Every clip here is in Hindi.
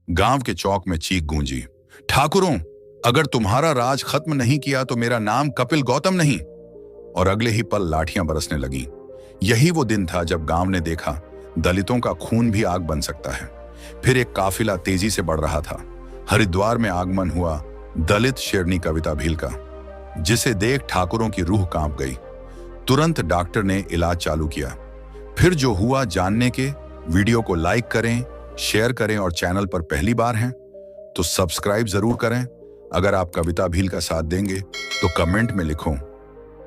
गांव के चौक में चीख गूंजी, ठाकुरों, अगर तुम्हारा राज खत्म नहीं किया तो मेरा नाम कपिल गौतम नहीं। और अगले ही पल लाठियां बरसने लगी। यही वो दिन था जब गांव ने देखा दलितों का खून भी आग बन सकता है। फिर एक काफिला तेजी से बढ़ रहा था। हरिद्वार में आगमन हुआ दलित शेरनी कविता भील का, जिसे देख ठाकुरों की रूह कांप गई। तुरंत डॉक्टर ने इलाज चालू किया। फिर जो हुआ जानने के वीडियो को लाइक करें, शेयर करें और चैनल पर पहली बार हैं तो सब्सक्राइब जरूर करें। अगर आप कविता भील का साथ देंगे तो कमेंट में लिखो,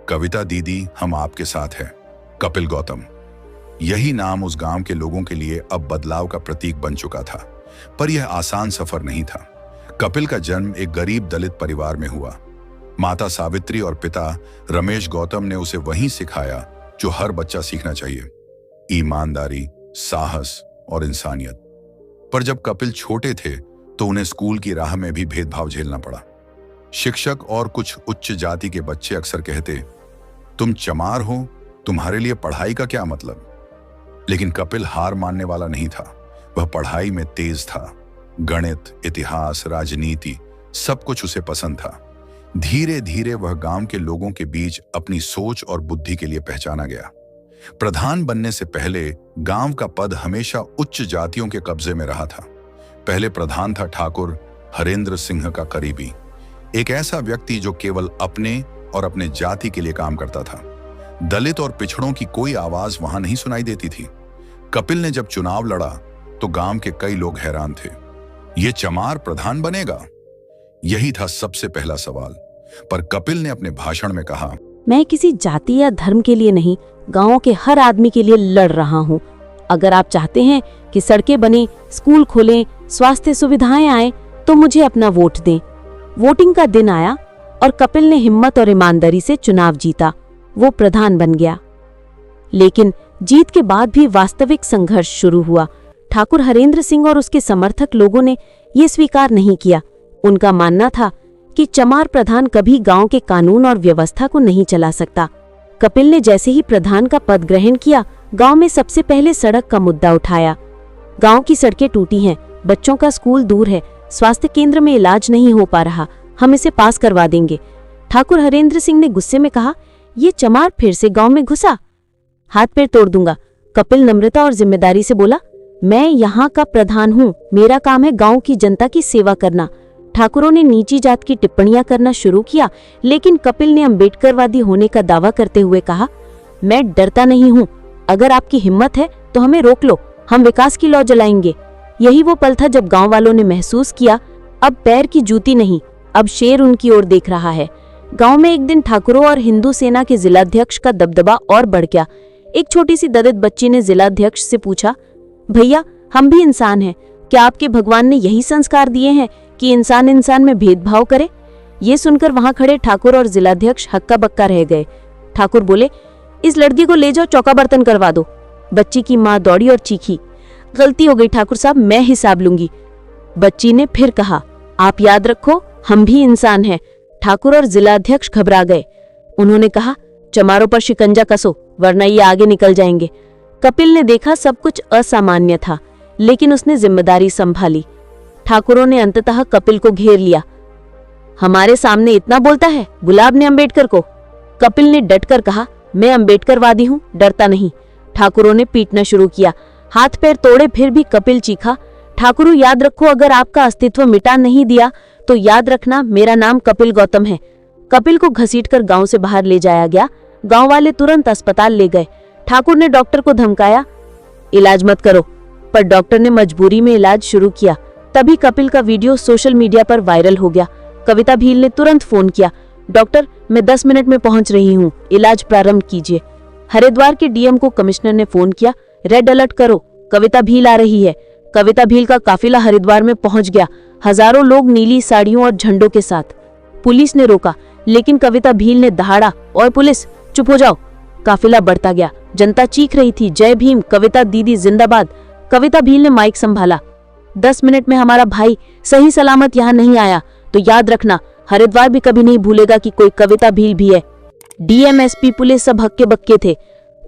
कविता दीदी हम आपके साथ हैं। कपिल गौतम, यही नाम उस गांव के लोगों के लिए अब बदलाव का प्रतीक बन चुका था। पर यह आसान सफर नहीं था। कपिल का जन्म एक गरीब दलित परिवार में हुआ। माता सावित्री और पिता रमेश गौतम ने उसे वही सिखाया जो हर बच्चा सीखना चाहिए, ईमानदारी, साहस और इंसानियत। पर जब कपिल छोटे थे तो उन्हें स्कूल की राह में भी भेदभाव झेलना पड़ा। शिक्षक और कुछ उच्च जाति के बच्चे अक्सर कहते, तुम चमार हो, तुम्हारे लिए पढ़ाई का क्या मतलब। लेकिन कपिल हार मानने वाला नहीं था। वह पढ़ाई में तेज था। गणित, इतिहास, राजनीति सब कुछ उसे पसंद था। धीरे धीरे वह गांव के लोगों के बीच अपनी सोच और बुद्धि के लिए पहचाना गया। प्रधान बनने से पहले गांव का पद हमेशा उच्च जातियों के कब्जे में रहा था। पहले प्रधान था ठाकुर हरेंद्र सिंह का करीबी, एक ऐसा व्यक्ति जो केवल अपने और अपने जाति के लिए काम करता था। दलित और पिछड़ों की कोई आवाज वहां नहीं सुनाई देती थी। कपिल ने जब चुनाव लड़ा तो गांव के कई लोग हैरान थे, ये चमार प्रधान बनेगा? यही था सबसे पहला सवाल। पर कपिल ने अपने भाषण में कहा, मैं किसी जाति या धर्म के लिए नहीं, गांव के हर आदमी के लिए लड़ रहा हूँ। अगर आप चाहते हैं कि सड़कें बने, स्कूल खोलें, स्वास्थ्य सुविधाएं आए तो मुझे अपना वोट दें। वोटिंग का दिन आया और कपिल ने हिम्मत और ईमानदारी से चुनाव जीता। वो प्रधान बन गया। लेकिन जीत के बाद भी वास्तविक संघर्ष शुरू हुआ। ठाकुर हरेंद्र सिंह और उसके समर्थक लोगों ने ये स्वीकार नहीं किया। उनका मानना था कि चमार प्रधान कभी गांव के कानून और व्यवस्था को नहीं चला सकता। कपिल ने जैसे ही प्रधान का पद ग्रहण किया, गांव में सबसे पहले सड़क का मुद्दा उठाया। गांव की सड़कें टूटी हैं, बच्चों का स्कूल दूर है, स्वास्थ्य केंद्र में इलाज नहीं हो पा रहा, हम इसे पास करवा देंगे। ठाकुर हरेंद्र सिंह ने गुस्से में कहा, ये चमार फिर से गांव में घुसा, हाथ पैर तोड़ दूंगा। कपिल नम्रता और जिम्मेदारी से बोला, मैं यहाँ का प्रधान हूँ, मेरा काम है गांव की जनता की सेवा करना। ठाकुरों ने नीची जात की टिप्पणियां करना शुरू किया, लेकिन कपिल ने अम्बेडकरवादी होने का दावा करते हुए कहा, मैं डरता नहीं हूँ, अगर आपकी हिम्मत है तो हमें रोक लो, हम विकास की लौ जलाएंगे। यही वो पल था जब गांव वालों ने महसूस किया, अब पैर की जूती नहीं, अब शेर उनकी ओर देख रहा है। गांव में एक दिन ठाकुरों और हिंदू सेना के जिलाध्यक्ष का दबदबा और बढ़ गया। एक छोटी सी दलित बच्ची ने जिलाध्यक्ष से पूछा, भैया हम भी इंसान हैं, क्या आपके भगवान ने यही संस्कार दिए हैं कि इंसान इंसान में भेदभाव करे? ये सुनकर वहां खड़े ठाकुर और जिलाध्यक्ष हक्का बक्का रह गए। ठाकुर बोले, इस लड़की को ले जाओ, चौका बर्तन करवा दो। बच्ची की माँ दौड़ी और चीखी, गलती हो गई ठाकुर साहब, मैं हिसाब लूंगी। बच्ची ने फिर कहा, आप याद रखो हम भी इंसान हैं। ठाकुर और जिलाध्यक्ष घबरा गए। उन्होंने कहा, चमारों पर शिकंजा कसो वरना ये आगे निकल जाएंगे। कपिल ने देखा सब कुछ असामान्य था, लेकिन उसने जिम्मेदारी संभाली। ठाकुरों ने अंततः कपिल को घेर लिया। हमारे सामने इतना बोलता है, बुला अपने अम्बेडकर को। कपिल ने डटकर कहा, मैं अम्बेडकरवादी हूँ, डरता नहीं। ठाकुरों ने पीटना शुरू किया, हाथ पैर तोड़े, फिर भी कपिल चीखा, ठाकुरों याद रखो, अगर आपका अस्तित्व मिटा नहीं दिया तो याद रखना मेरा नाम कपिल गौतम है। कपिल को घसीटकर गांव से बाहर ले जाया गया। गांव वाले तुरंत अस्पताल ले गए। ठाकुर ने डॉक्टर को धमकाया, इलाज मत करो, पर डॉक्टर ने मजबूरी में इलाज शुरू किया। तभी कपिल का वीडियो सोशल मीडिया पर वायरल हो गया। कविता भील ने तुरंत फोन किया, डॉक्टर मैं 10 मिनट में पहुंच रही हूँ, इलाज प्रारंभ कीजिए। हरिद्वार के डीएम को कमिश्नर ने फोन किया, रेड अलर्ट करो, कविता भील आ रही है। कविता भील का काफिला हरिद्वार में पहुंच गया, हजारों लोग नीली साड़ियों और झंडों के साथ। पुलिस ने रोका, लेकिन कविता भील ने दहाड़ा, और पुलिस चुप हो जाओ। काफिला बढ़ता गया, जनता चीख रही थी, जय भीम, कविता दीदी जिंदाबाद। कविता भील ने माइक संभाला, 10 मिनट में हमारा भाई सही सलामत यहाँ नहीं आया तो याद रखना हरिद्वार भी कभी नहीं भूलेगा कि कोई कविता भील भी है। डीएम, एसपी, पुलिस सब हक्के बक्के थे।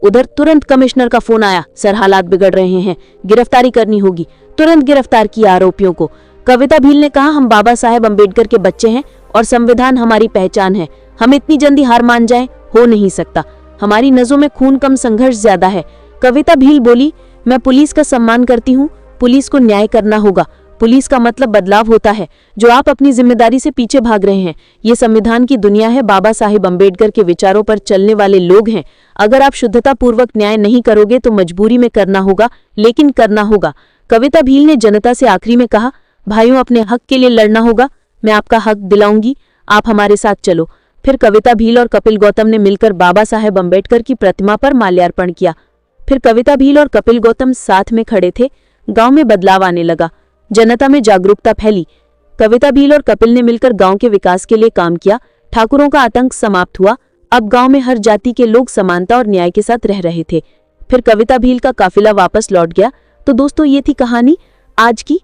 उधर तुरंत कमिश्नर का फोन आया, सर हालात बिगड़ रहे हैं, गिरफ्तारी करनी होगी। तुरंत गिरफ्तार किया आरोपियों को। कविता भील ने कहा, हम बाबा साहेब अम्बेडकर के बच्चे हैं और संविधान हमारी पहचान है। हम इतनी जल्दी हार मान जाएं, हो नहीं सकता। हमारी नजरों में खून कम, संघर्ष ज्यादा है। कविता भील बोली, मैं पुलिस का सम्मान करती हूँ, पुलिस को न्याय करना होगा। पुलिस का मतलब बदलाव होता है। जो आप अपनी जिम्मेदारी से पीछे भाग रहे हैं, ये संविधान की दुनिया है, बाबा साहेब अम्बेडकर के विचारों पर चलने वाले लोग हैं। अगर आप शुद्धता पूर्वक न्याय नहीं करोगे तो मजबूरी में करना होगा, लेकिन करना होगा। कविता भील ने जनता से आखिरी में कहा, भाइयों अपने हक के लिए लड़ना होगा, मैं आपका हक दिलाऊंगी, आप हमारे साथ चलो। फिर कविता भील और कपिल गौतम ने मिलकर बाबा साहेब अम्बेडकर की प्रतिमा पर माल्यार्पण किया। फिर कविता भील और कपिल गौतम साथ में खड़े थे। गांव में बदलाव आने लगा, जनता में जागरूकता फैली। कविता भील और कपिल ने मिलकर गांव के विकास के लिए काम किया। ठाकुरों का आतंक समाप्त हुआ। अब गांव में हर जाति के लोग समानता और न्याय के साथ रह रहे थे। फिर कविता भील का काफिला वापस लौट गया। तो दोस्तों, ये थी कहानी आज की।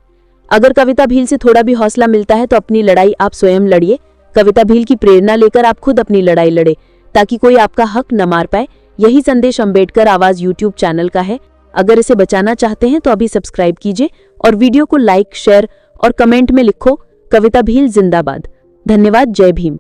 अगर कविता भील से थोड़ा भी हौसला मिलता है तो अपनी लड़ाई आप स्वयं लड़िए। कविता भील की प्रेरणा लेकर आप खुद अपनी लड़ाई लड़े, ताकि कोई आपका हक न मार पाए। यही संदेश अम्बेडकर आवाज यूट्यूब चैनल का है। अगर इसे बचाना चाहते हैं तो अभी सब्सक्राइब कीजिए और वीडियो को लाइक, शेयर और कमेंट में लिखो, कविता भील जिंदाबाद। धन्यवाद। जय भीम।